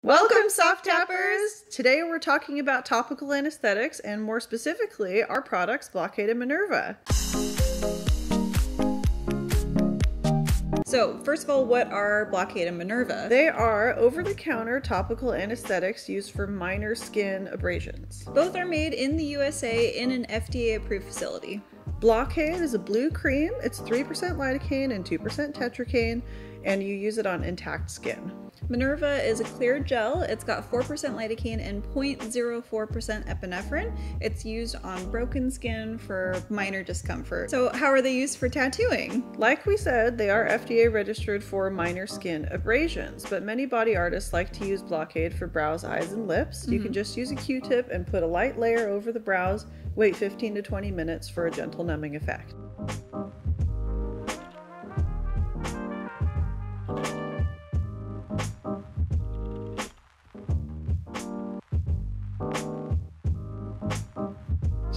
Welcome, SofTappers! Today we're talking about topical anesthetics and more specifically our products Blockaid and Minnerva. So first of all, what are Blockaid and Minnerva? They are over-the-counter topical anesthetics used for minor skin abrasions. Both are made in the USA in an FDA-approved facility. Blockaid is a blue cream. It's 3% lidocaine and 2% tetracaine, and you use it on intact skin. Minnerva is a clear gel. It's got 4% lidocaine and 0.04% epinephrine. It's used on broken skin for minor discomfort. So how are they used for tattooing? Like we said, they are FDA registered for minor skin abrasions, but many body artists like to use Blockaid for brows, eyes, and lips. You can just use a Q-tip and put a light layer over the brows, wait 15 to 20 minutes for a gentle numbing effect.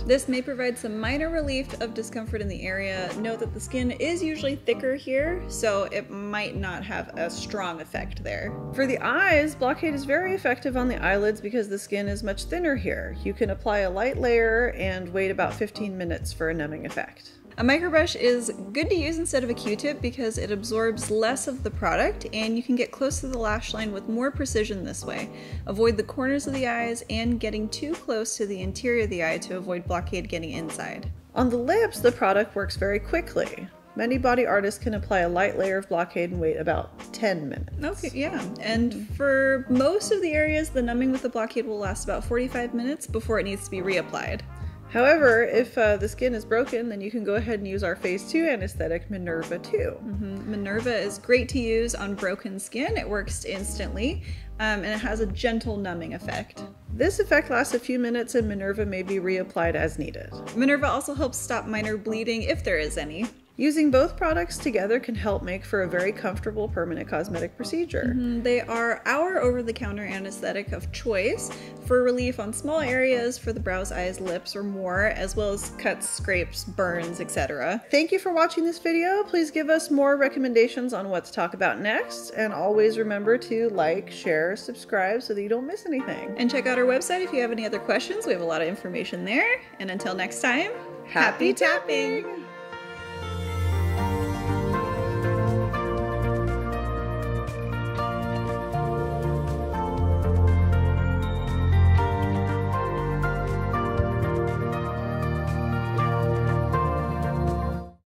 This may provide some minor relief of discomfort in the area. Note that the skin is usually thicker here, so it might not have a strong effect there. For the eyes, Blockaid is very effective on the eyelids because the skin is much thinner here. You can apply a light layer and wait about 15 minutes for a numbing effect. A microbrush is good to use instead of a Q-tip because it absorbs less of the product and you can get close to the lash line with more precision this way. Avoid the corners of the eyes and getting too close to the interior of the eye to avoid Blockaid getting inside. On the lips, the product works very quickly. Many body artists can apply a light layer of Blockaid and wait about 10 minutes. Okay, yeah. And for most of the areas, the numbing with the Blockaid will last about 45 minutes before it needs to be reapplied. However, if the skin is broken, then you can go ahead and use our phase 2 anesthetic, Minnerva 2. Minnerva is great to use on broken skin. It works instantly, and it has a gentle numbing effect. This effect lasts a few minutes and Minnerva may be reapplied as needed. Minnerva also helps stop minor bleeding if there is any. Using both products together can help make for a very comfortable permanent cosmetic procedure. They are our over-the-counter anesthetic of choice for relief on small areas for the brows, eyes, lips, or more, as well as cuts, scrapes, burns, etc. Thank you for watching this video. Please give us more recommendations on what to talk about next, and always remember to like, share, subscribe so that you don't miss anything. And check out our website if you have any other questions. We have a lot of information there. And until next time, happy tapping!